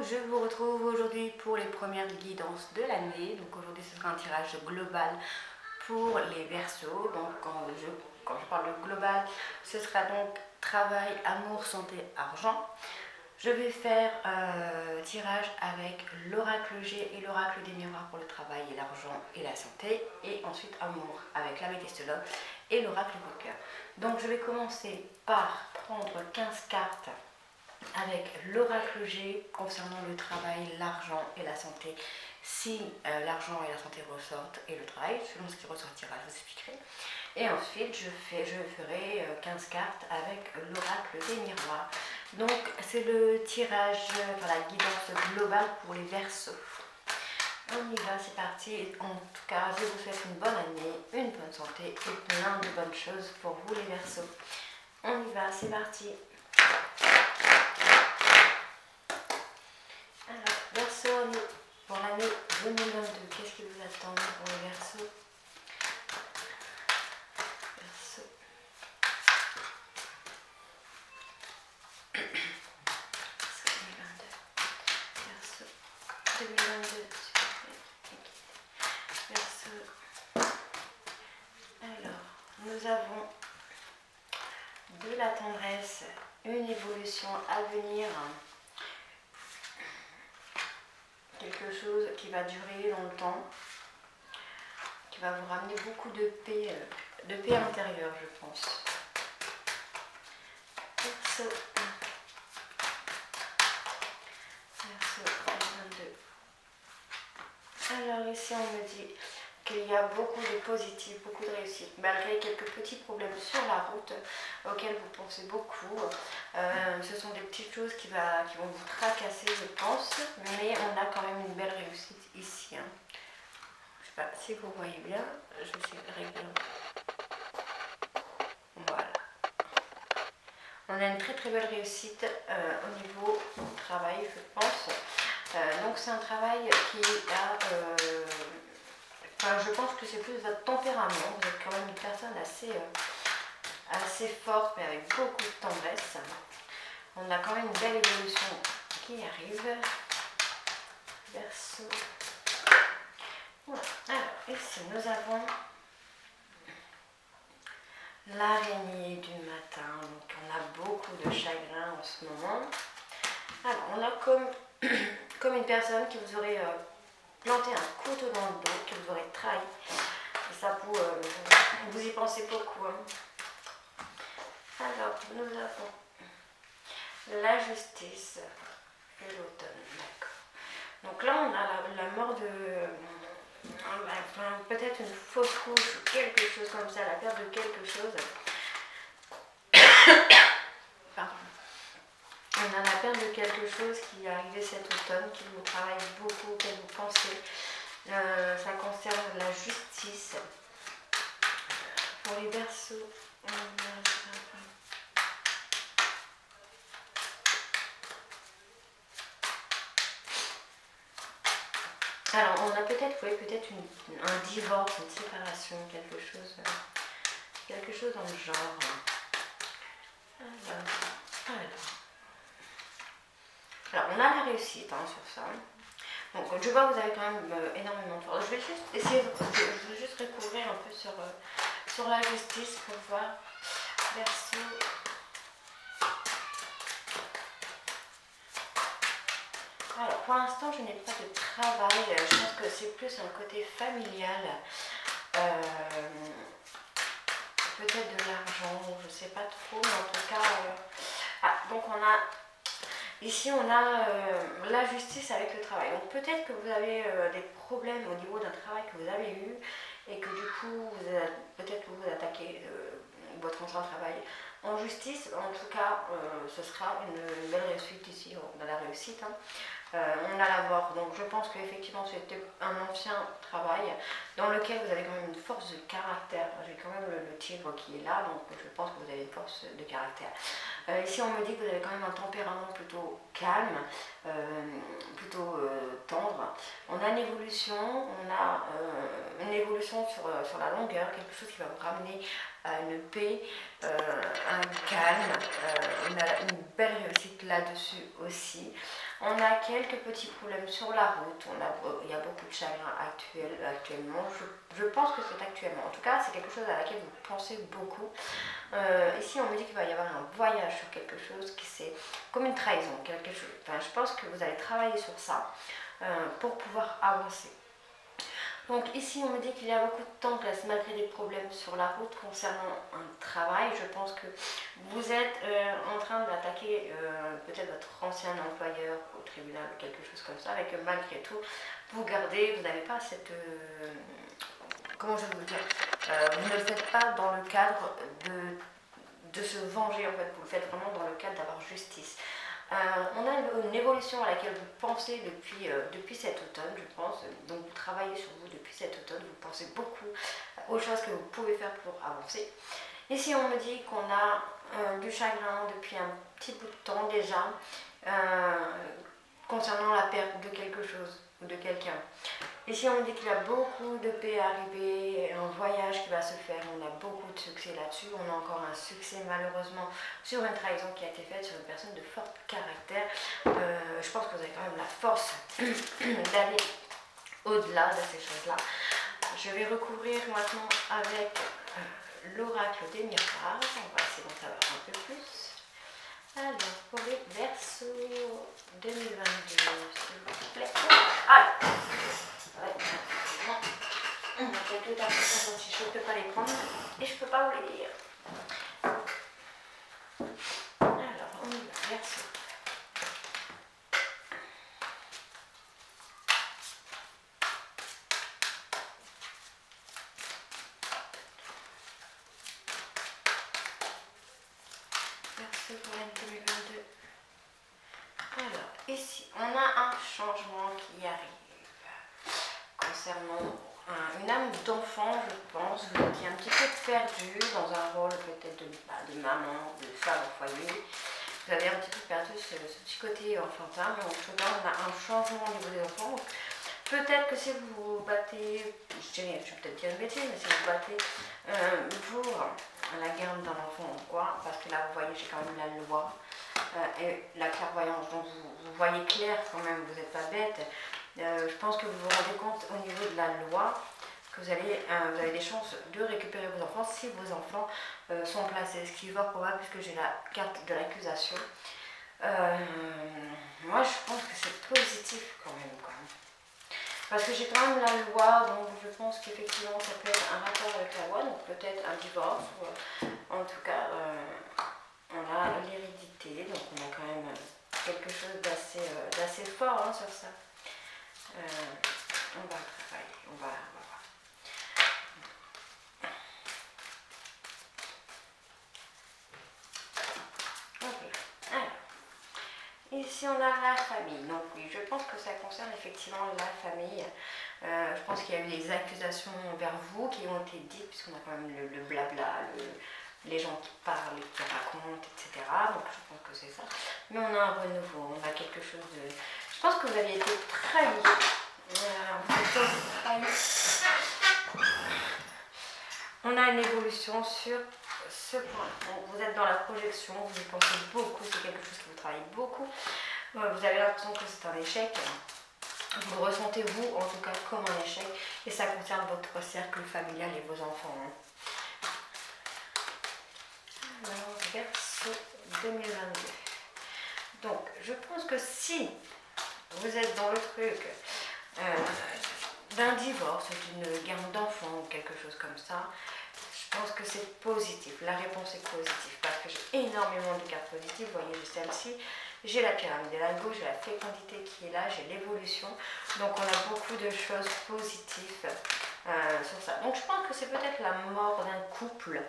je vous retrouve aujourd'hui pour les premières guidances de l'année. Donc aujourd'hui ce sera un tirage global pour les Verseaux. Donc quand je parle de global, ce sera donc travail, amour, santé, argent. Je vais faire tirage avec l'oracle G et l'oracle des miroirs pour le travail et l'argent et la santé. Et ensuite amour avec l'améthystologue et l'oracle coup de cœur. Donc je vais commencer par prendre 15 cartes avec l'oracle G concernant le travail, l'argent et la santé. Si l'argent et la santé ressortent et le travail, selon ce qui ressortira, je vous expliquerai. Et ensuite, je ferai 15 cartes avec l'oracle des miroirs. Donc, c'est le tirage, enfin la guidance globale pour les Verseaux. On y va, c'est parti. En tout cas, je vous souhaite une bonne année, une bonne santé et plein de bonnes choses pour vous les Verseaux. On y va, c'est parti. Alors, Verseaux, pour l'année 2022, qu'est-ce qui vous attend pour les Verseaux? Verseaux. Verseaux 2022. Verseaux. Alors, nous avons de la tendresse, une évolution à venir. Quelque chose qui va durer longtemps, qui va vous ramener beaucoup de paix intérieure, je pense. Verseaux 2022. Alors ici on me dit qu'il y a beaucoup de positifs, beaucoup de réussite, malgré quelques petits problèmes sur la route auxquels vous pensez beaucoup. Ce sont des petites choses qui vont vous tracasser, je pense, mais on a quand même une belle réussite ici. Hein. Je sais pas si vous voyez bien, je vais essayer de régler. Voilà. On a une très très belle réussite au niveau du travail, je pense. Donc c'est un travail qui a... je pense que c'est plus votre tempérament. Vous êtes quand même une personne assez forte, mais avec beaucoup de tendresse. On a quand même une belle évolution qui arrive. Verseau. Voilà. Alors, ici, nous avons l'araignée du matin. Donc, on a beaucoup de chagrin en ce moment. Alors, on a comme une personne qui vous aurait planté un couteau dans le dos, qui vous aurait trahi. Et ça, vous y pensez beaucoup. Hein. Alors, nous avons la justice et l'automne. D'accord. Donc là, on a la mort de... peut-être une fausse couche ou quelque chose comme ça, la perte de quelque chose. Pardon. On a la perte de quelque chose qui est arrivé cet automne, qui vous travaille beaucoup, auquel vous pensez. Ça concerne la justice. Pour les Verseaux, alors on a peut-être un divorce, une séparation, quelque chose dans le genre. Alors on a la réussite sur ça. Donc je vois que vous avez quand même énormément de force. Je vais juste essayer je vais juste recouvrir un peu sur la justice pour voir. Verseau. Alors pour l'instant je n'ai pas de travail. Je pense que c'est plus un côté familial. Peut-être de l'argent, je ne sais pas trop, mais en tout cas... donc ici on a la justice avec le travail. Donc peut-être que vous avez des problèmes au niveau d'un travail que vous avez eu et que du coup peut-être que vous attaquez votre ancien travail en justice. En tout cas ce sera une belle réussite ici. On a la réussite. Hein. On a la mort, donc je pense qu'effectivement c'était un ancien travail dans lequel vous avez quand même une force de caractère. J'ai quand même le tigre qui est là, donc je pense que vous avez une force de caractère. Ici on me dit que vous avez quand même un tempérament plutôt calme, plutôt tendre. On a une évolution, sur la longueur, quelque chose qui va vous ramener à une paix, un calme. On a une belle réussite là-dessus aussi. On a quelques petits problèmes sur la route, il y a beaucoup de chagrin actuellement. Je pense que c'est actuellement. En tout cas, c'est quelque chose à laquelle vous pensez beaucoup. Ici, on me dit qu'il va y avoir un voyage sur quelque chose qui c'est comme une trahison, quelque chose. Enfin, je pense que vous allez travailler sur ça pour pouvoir avancer. Donc ici, on me dit qu'il y a beaucoup de temps place malgré des problèmes sur la route concernant un travail. Je pense que vous êtes en train d'attaquer peut-être votre ancien employeur au tribunal ou quelque chose comme ça, avec malgré tout, vous n'avez pas cette... comment je vais vous dire vous ne le faites pas dans le cadre de se venger, en fait, vous le faites vraiment dans le cadre d'avoir justice. On a une évolution à laquelle vous pensez depuis cet automne, je pense. Donc vous travaillez sur vous depuis cet automne, vous pensez beaucoup aux choses que vous pouvez faire pour avancer. Ici, on me dit qu'on a du chagrin depuis un petit bout de temps déjà, concernant la perte de quelque chose ou de quelqu'un. Ici, on me dit qu'il y a beaucoup de paix arrivé, un voyage qui va se faire, on a beaucoup de succès là-dessus. On a encore un succès malheureusement sur une trahison qui a été faite sur une personne de fort caractère. Je pense que vous avez quand même la force d'aller au-delà de ces choses-là. Je vais recouvrir maintenant avec l'oracle des miroirs. On va essayer d'en savoir un peu plus. Alors, pour les Verseaux 2022, s'il vous plaît. Alors, on a quelques dates si je ne peux pas les prendre et je ne peux pas vous les lire. Alors, on y va, Verseau. Verseau pour l'année 2022. Alors, ici, on a un changement qui arrive concernant une âme d'enfant, je pense. Vous étiez un petit peu perdu dans un rôle peut-être de maman, de femme au foyer. Vous avez un petit peu perdu ce petit côté enfantin, mais en tout cas, on a un changement au niveau des enfants. Peut-être que si vous vous battez, je vais peut-être dire une bêtise, mais si vous vous battez pour la garde d'un enfant ou quoi, parce que là, vous voyez, j'ai quand même la loi et la clairvoyance, donc vous voyez clair quand même, vous n'êtes pas bête. Je pense que vous vous rendez compte au niveau de la loi que vous avez des chances de récupérer vos enfants si vos enfants sont placés, ce qui est fort probable puisque j'ai la carte de l'accusation. Moi je pense que c'est positif quand même. Parce que j'ai quand même la loi, donc je pense qu'effectivement ça peut être un rapport avec la loi, donc peut-être un divorce, ou en tout cas on a l'hérédité, donc on a quand même quelque chose d'assez fort sur ça. On va travailler, on va voir. Ok, alors, ici on a la famille, donc oui, je pense que ça concerne effectivement la famille. Je pense qu'il y a eu des accusations envers vous qui ont été dites, puisqu'on a quand même le blabla, les gens qui parlent, qui racontent, etc. Donc je pense que c'est ça. Mais on a un renouveau, on a quelque chose de... Je pense que vous aviez été trahi. On a une évolution sur ce point. Donc, vous êtes dans la projection, vous y pensez beaucoup, c'est quelque chose que vous travaillez beaucoup. Vous avez l'impression que c'est un échec. Vous le ressentez vous, en tout cas, comme un échec. Et ça concerne votre cercle familial et vos enfants. Alors, Verseau 2022. Donc, je pense que si vous êtes dans le truc d'un divorce, d'une garde d'enfants ou quelque chose comme ça, je pense que c'est positif. La réponse est positive parce que j'ai énormément de cartes positives. Vous voyez, j'ai celle-ci, j'ai la pyramide de la gauche, j'ai la fécondité qui est là, j'ai l'évolution. Donc on a beaucoup de choses positives sur ça. Donc je pense que c'est peut-être la mort d'un couple,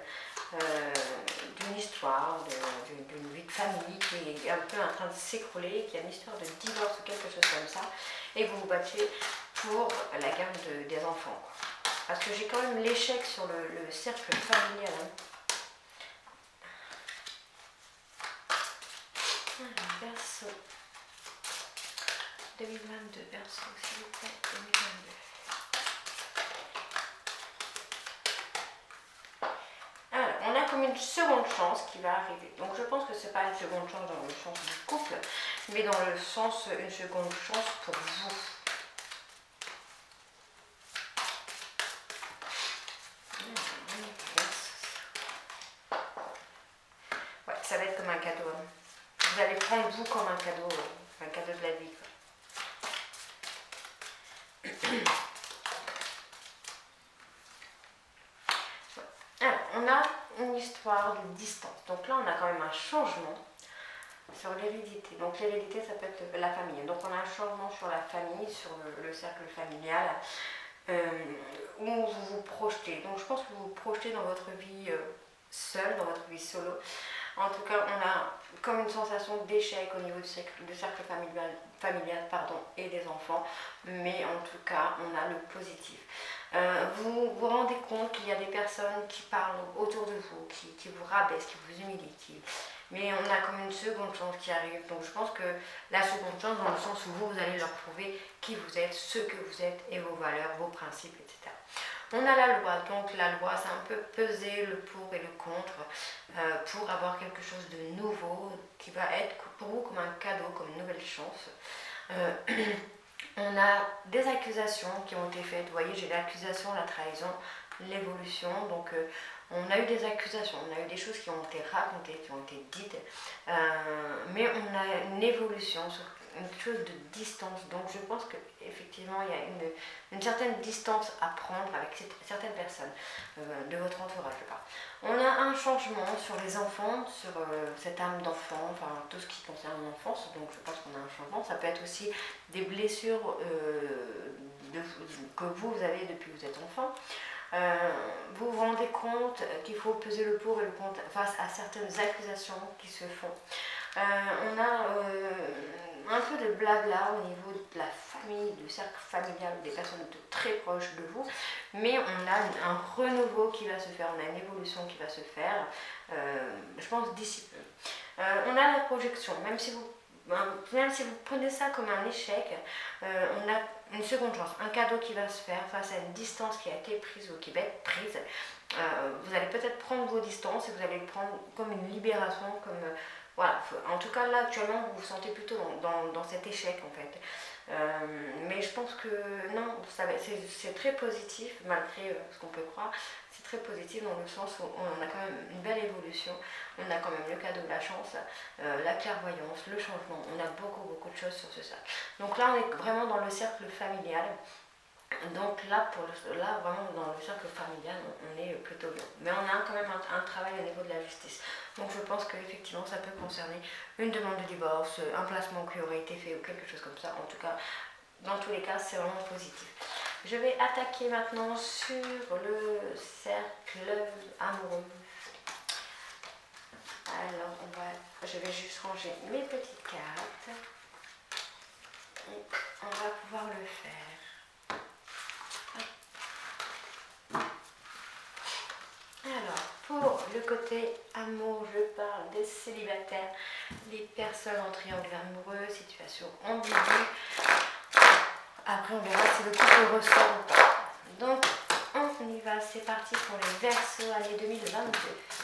d'une histoire, d'une vie de famille qui est un peu en train de s'écrouler, qui a une histoire de divorce ou quelque chose comme ça, et vous vous battez pour la garde des enfants. Parce que j'ai quand même l'échec sur le cercle familial. Alors, Verseau 2022, Verseau s'il vous plaît, 2022. Alors, on a comme comme une seconde chance qui va arriver. Donc je pense que c'est pas une seconde chance dans le sens du couple, mais dans le sens une seconde chance pour vous. Ouais, ça va être comme un cadeau. Vous allez prendre vous comme un cadeau de la vie. Alors, on a une histoire de distance. Donc là, on a quand même un changement sur l'hérédité. Donc l'hérédité, ça peut être la famille. Donc on a un changement sur la famille, sur le cercle familial, où vous vous projetez. Donc je pense que vous vous projetez dans votre vie seule, dans votre vie solo. En tout cas, on a comme une sensation d'échec au niveau du cercle familial et des enfants. Mais en tout cas, on a le positif. Vous vous rendez compte qu'il y a des personnes qui parlent autour de vous, qui vous rabaissent, qui vous humilient, mais on a comme une seconde chance qui arrive. Donc je pense que la seconde chance dans le sens où vous allez leur prouver qui vous êtes, ce que vous êtes et vos valeurs, vos principes, etc. On a la loi, donc la loi c'est un peu peser le pour et le contre pour avoir quelque chose de nouveau qui va être pour vous comme un cadeau, comme une nouvelle chance. On a des accusations qui ont été faites. Vous voyez, j'ai l'accusation, la trahison, l'évolution. Donc, on a eu des accusations, on a eu des choses qui ont été racontées, qui ont été dites. Mais on a une évolution sur une chose de distance. Donc, je pense qu'effectivement, il y a une certaine distance à prendre avec certaines personnes de votre entourage, je parle. On a un changement sur les enfants, sur cette âme d'enfant, enfin tout ce qui concerne l'enfance. Donc je pense qu'on a un changement. Ça peut être aussi des blessures que vous avez depuis que vous êtes enfant. Vous vous rendez compte qu'il faut peser le pour et le contre face à certaines accusations qui se font. On a un peu de blabla au niveau de la famille, du cercle familial, des personnes très proches de vous, mais on a un renouveau qui va se faire, on a une évolution qui va se faire, je pense d'ici peu. On a la projection, même si vous prenez ça comme un échec, on a une seconde chance, un cadeau qui va se faire face à une distance qui a été prise ou qui va être prise. Vous allez peut-être prendre vos distances et vous allez le prendre comme une libération, comme voilà. En tout cas là actuellement vous vous sentez plutôt dans cet échec en fait. Mais je pense que non, c'est très positif malgré ce qu'on peut croire. C'est très positif dans le sens où on a quand même une belle évolution, on a quand même le cadeau de la chance, la clairvoyance, le changement, on a beaucoup de choses sur ce cercle. Donc là on est vraiment dans le cercle familial. Donc là, vraiment dans le cercle familial, on est plutôt bien. Mais on a quand même un travail au niveau de la justice. Donc je pense qu'effectivement ça peut concerner une demande de divorce, un placement qui aurait été fait ou quelque chose comme ça. En tout cas, dans tous les cas, c'est vraiment positif. Je vais attaquer maintenant sur le cercle amoureux. Alors, je vais juste ranger mes petites cartes. Et on va pouvoir le faire. Alors, pour le côté amour, je parle des célibataires, les personnes en triangle amoureux, situation ambiguë. Après, on verra si le couple ressort ou pas. Donc, on y va, c'est parti pour les Verseaux année 2022.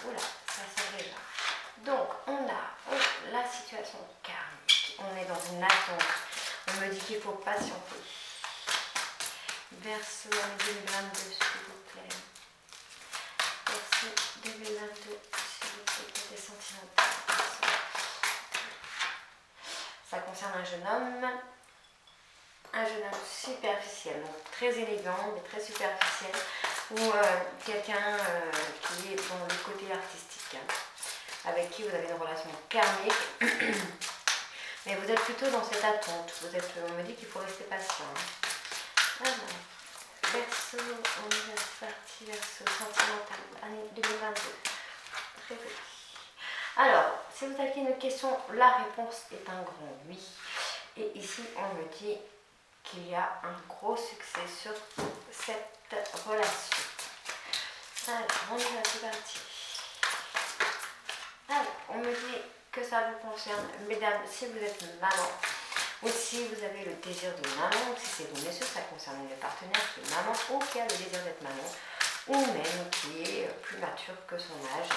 Oula, ça sort déjà. Donc, on a la situation karmique. On est dans une attente. On me dit qu'il faut patienter. Verseaux année 2022, s'il vous plaît. Verseaux 2022, s'il vous plaît, côté sentimental. Ça concerne un jeune homme superficiel, donc très élégant, mais très superficiel, ou quelqu'un qui est dans le côté artistique, hein, avec qui vous avez une relation karmique, mais vous êtes plutôt dans cette attente, on me dit qu'il faut rester patient. Hein. Alors, Verseau, on est parti, Verseau sentimental, année 2022, très petit. Alors, si vous avez une question, la réponse est un grand oui, et ici on me dit qu'il y a un gros succès sur cette relation. Alors, on y va, c'est parti. Alors, on me dit que ça vous concerne, mesdames, si vous êtes maman, ou si vous avez le désir de maman, ou si c'est vous, messieurs, ça concerne le partenaire qui est maman, ou qui a le désir d'être maman, ou même qui est plus mature que son âge.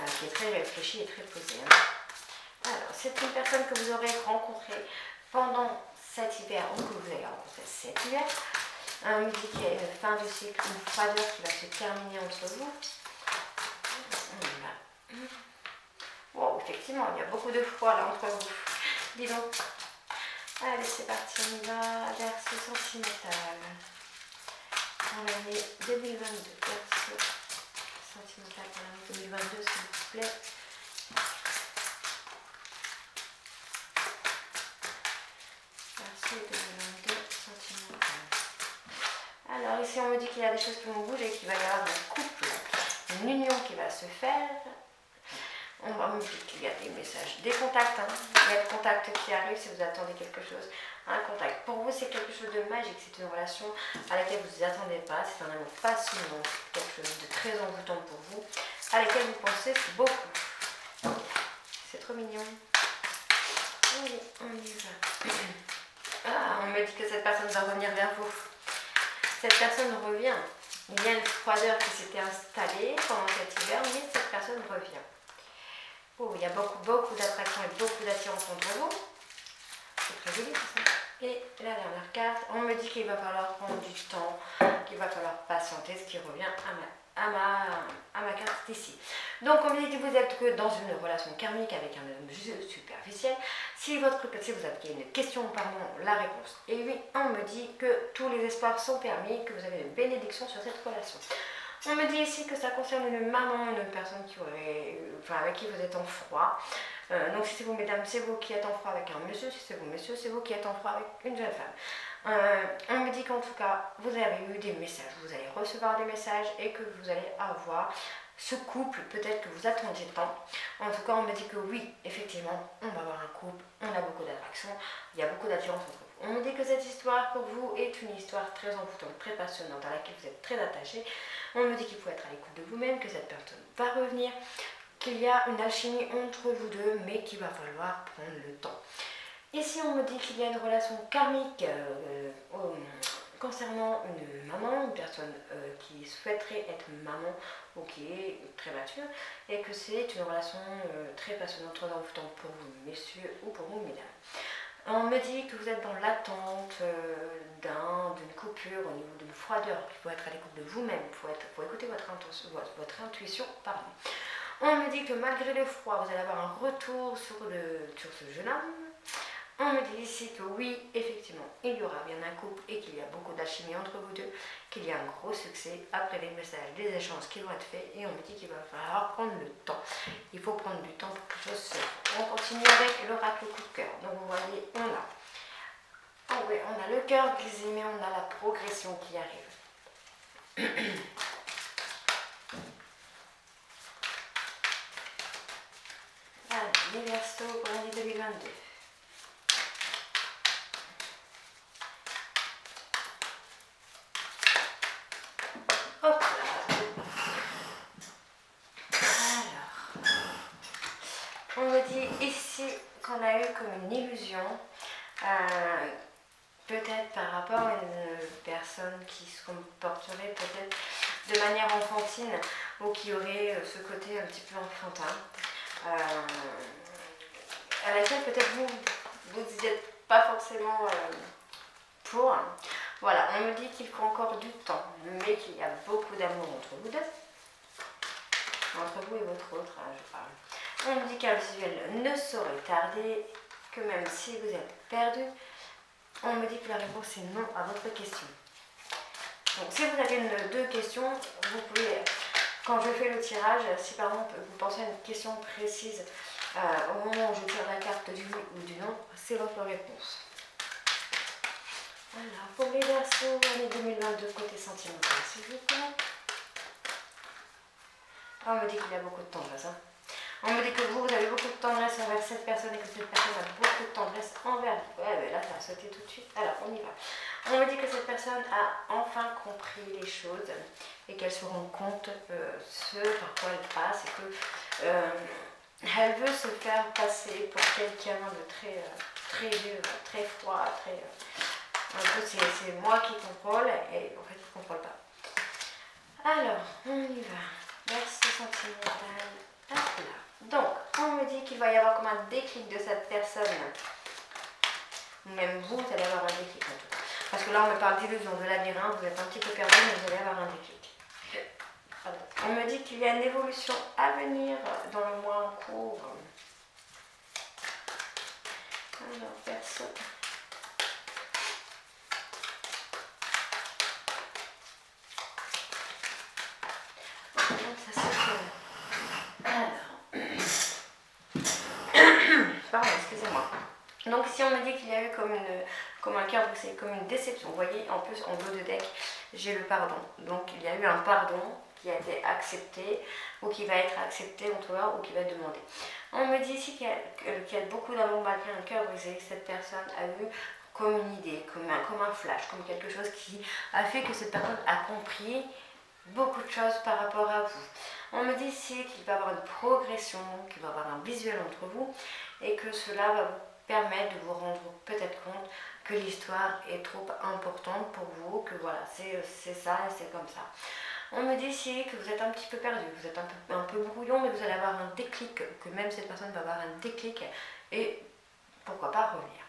qui est très réfléchie et très posée. Hein. Alors, c'est une personne que vous aurez rencontrée pendant cet hiver ou que vous avez rencontré cet hiver. On me dit qu'il y a une fin de cycle, une froideur qui va se terminer entre vous. Bon, effectivement, il y a beaucoup de froid là entre vous. Dis donc. Allez, c'est parti, on va vers ce sentimental. Dans l'année 2022, vers ce sentimental pour l'année 2022, s'il vous plaît. Vers ce 2022, sentimental. Alors ici, on me dit qu'il y a des choses qui vont bouger, qu'il va y avoir un couple, une union qui va se faire. On me dit qu'il y a des messages, des contacts, hein. Il y a des contacts qui arrivent si vous attendez quelque chose. Un contact. Pour vous, c'est quelque chose de magique, c'est une relation à laquelle vous ne vous attendez pas, c'est un amour passionnant, quelque chose de très envoûtant pour vous, à laquelle vous pensez beaucoup. C'est trop mignon. Allez, on y va. Ah, on me dit que cette personne va revenir vers vous. Cette personne revient. Il y a une froideur qui s'était installée pendant cet hiver, mais cette personne revient. Oh, il y a beaucoup d'attraction et beaucoup d'attirance entre vous. C'est très joli tout ça. Et la dernière carte, on me dit qu'il va falloir prendre du temps, qu'il va falloir patienter, ce qui revient à ma carte ici. Donc on me dit que vous êtes que dans une relation karmique avec un homme superficiel. Si vous avez une question, pardon, la réponse est oui. On me dit que tous les espoirs sont permis, que vous avez une bénédiction sur cette relation. On me dit ici que ça concerne une maman, une personne avec qui vous êtes en froid. Donc si c'est vous mesdames, c'est vous qui êtes en froid avec un monsieur, si c'est vous messieurs, c'est vous qui êtes en froid avec une jeune femme. On me dit qu'en tout cas, vous avez eu des messages, vous allez recevoir des messages et que vous allez avoir ce couple, peut-être que vous attendiez tant. En tout cas, on me dit que oui, effectivement, on va avoir un couple, on a beaucoup d'attraction, il y a beaucoup d'attirance entre vous. On me dit que cette histoire pour vous est une histoire très envoûtante, très passionnante, à laquelle vous êtes très attaché. On me dit qu'il faut être à l'écoute de vous-même, que cette personne va revenir, qu'il y a une alchimie entre vous deux, mais qu'il va falloir prendre le temps. Ici, on me dit qu'il y a une relation karmique concernant une maman, une personne qui souhaiterait être maman ou qui est très mature, et que c'est une relation très passionnante, très envoûtante pour vous, messieurs, ou pour vous, mesdames. On me dit que vous êtes dans l'attente d'une coupure au niveau d'une froideur, qu'il faut être à l'écoute de vous-même, il faut écouter votre intuition. Pardon. On me dit que malgré le froid, vous allez avoir un retour sur ce jeune homme. On me dit ici que oui, effectivement, il y aura bien un couple et qu'il y a beaucoup d'alchimie entre vous deux, qu'il y a un gros succès après les messages, les échanges qui vont être faits, et on me dit qu'il va falloir prendre le temps. Il faut prendre du temps pour que les choses se fassent. On continue avec l'oracle coup de cœur. Donc vous voyez, on a le cœur brisé, mais on a la progression qui arrive. Allez, les Verseaux pour l'année 2022. Hop là. Alors, on me dit ici qu'on a eu comme une illusion, peut-être par rapport à une personne qui se comporterait peut-être de manière enfantine ou qui aurait ce côté un petit peu enfantin, à laquelle peut-être vous n'y êtes pas forcément pour. Voilà, on me dit qu'il faut encore du temps, mais qu'il y a beaucoup d'amour entre vous deux, entre vous et votre autre, je parle. On me dit qu'un visuel ne saurait tarder, que même si vous êtes perdu, on me dit que la réponse est non à votre question. Donc si vous avez deux questions, vous pouvez, quand je fais le tirage, si par exemple vous pensez à une question précise au moment où je tire la carte du oui ou du non, c'est votre réponse. Alors, pour les Verseaux, année 2022, côté sentimental, s'il vous plaît. On me dit qu'il y a beaucoup de tendresse. Hein. On me dit que vous avez beaucoup de tendresse envers cette personne et que cette personne a beaucoup de tendresse envers vous. Ouais, mais là, ça a sauté tout de suite. Alors, on y va. On me dit que cette personne a enfin compris les choses et qu'elle se rend compte ce par quoi elle passe et que elle veut se faire passer pour quelqu'un de très dur, très froid, très... un peu, c'est moi qui contrôle et en fait, je ne contrôle pas. Alors, on y va. Verseau sentimental Hop là. Donc, on me dit qu'il va y avoir comme un déclic de cette personne. Même vous allez avoir un déclic en tout cas. Parce que là, on me parle d'illusion, de labyrinthe, vous êtes un petit peu perdu, mais vous allez avoir un déclic. On me dit qu'il y a une évolution à venir dans le mois en cours. Alors, perso. Ça se fait. Alors. Pardon, excusez-moi. Donc si on me dit qu'il y a eu comme un cœur brisé, comme une déception, vous voyez, en plus en dos de deck, j'ai le pardon. Donc il y a eu un pardon qui a été accepté, ou qui va être accepté en tout cas, ou qui va être demandé. On me dit ici qu'il y a beaucoup d'amour malgré un cœur brisé. Cette personne a eu comme une idée, comme un flash, comme quelque chose qui a fait que cette personne a compris beaucoup de choses par rapport à vous. On me dit ici qu'il va y avoir une progression, qu'il va y avoir un visuel entre vous, et que cela va vous permettre de vous rendre peut-être compte que l'histoire est trop importante pour vous, que voilà, c'est ça et c'est comme ça. On me dit ici que vous êtes un petit peu perdu, vous êtes un peu brouillon, mais vous allez avoir un déclic, que même cette personne va avoir un déclic, et pourquoi pas revenir.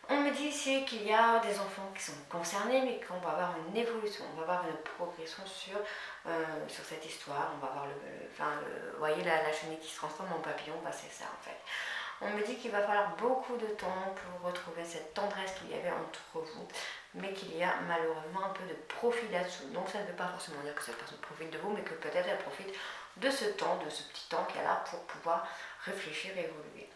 On me dit ici qu'il y a des enfants qui sont concernés, mais qu'on va avoir une évolution, on va avoir une progression sur cette histoire. On va avoir vous voyez la chenille qui se transforme en papillon, bah c'est ça en fait. On me dit qu'il va falloir beaucoup de temps pour retrouver cette tendresse qu'il y avait entre vous, mais qu'il y a malheureusement un peu de profit là-dessous. Donc ça ne veut pas forcément dire que cette personne profite de vous, mais que peut-être elle profite de ce temps, de ce petit temps qu'elle a pour pouvoir réfléchir et évoluer.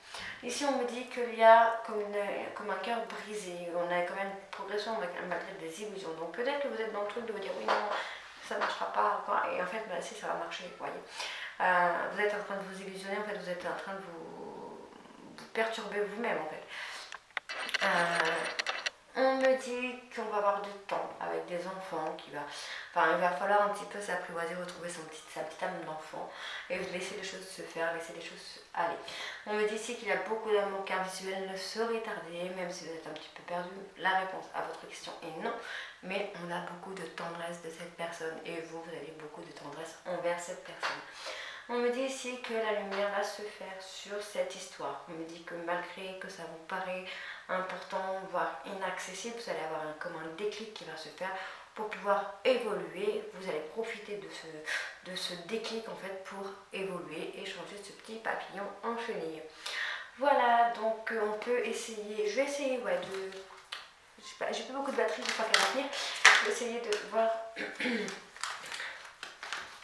Ici on me dit qu'il y a comme un cœur brisé, on a quand même une progression malgré des illusions. Donc peut-être que vous êtes dans le truc de vous dire oui non, ça ne marchera pas, quoi. Et en fait bah, si ça va marcher, vous voyez. Vous êtes en train de vous illusionner, en fait vous êtes en train de vous perturber vous-même en fait. On me dit qu'on va avoir du temps avec des enfants, il va falloir un petit peu s'apprivoiser, retrouver sa petite âme d'enfant et laisser les choses se faire, laisser les choses aller. On me dit ici qu'il y a beaucoup d'amour car visuel ne saurait tarder, même si vous êtes un petit peu perdu. La réponse à votre question est non, mais on a beaucoup de tendresse de cette personne et vous avez beaucoup de tendresse envers cette personne. On me dit ici que la lumière va se faire sur cette histoire. On me dit que malgré que ça vous paraît important, voire inaccessible, vous allez avoir comme un déclic qui va se faire pour pouvoir évoluer. Vous allez profiter de ce déclic en fait pour évoluer et changer ce petit papillon en chenille. Voilà, donc on peut essayer, je vais essayer de... J'ai pas beaucoup de batterie, je crois qu'elle va venir. Je vais essayer de voir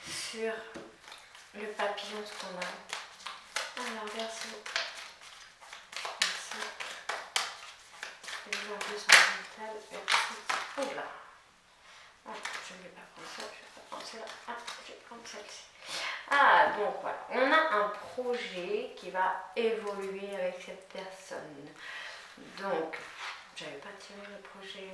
sur le papillon ce qu'on a. Alors, Verseau. Merci. Les enjeux sont rentables. Merci. Et là. Ah, je ne vais pas prendre ça, je vais pas prendre celle-là. Ah, je vais prendre celle-ci. Ah, donc voilà. On a un projet qui va évoluer avec cette personne. Donc, j'avais pas tiré le projet.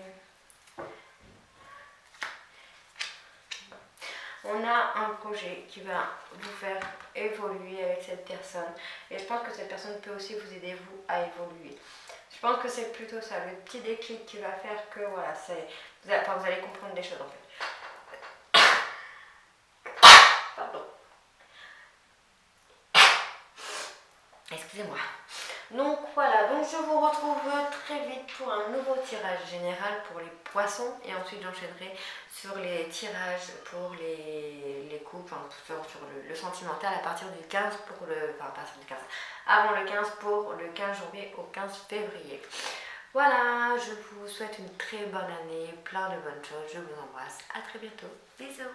On a un projet qui va vous faire évoluer avec cette personne. Et je pense que cette personne peut aussi vous aider, vous, à évoluer. Je pense que c'est plutôt ça, le petit déclic qui va faire que, voilà, vous allez comprendre des choses, en fait. Pardon. Excusez-moi. Donc voilà, donc je vous retrouve très vite pour un nouveau tirage général pour les poissons et ensuite j'enchaînerai sur les tirages pour les couples, sur le sentimental à partir du 15 à partir du 15, avant le 15 pour le 15 janvier au 15 février. Voilà, je vous souhaite une très bonne année, plein de bonnes choses, je vous embrasse, à très bientôt, bisous.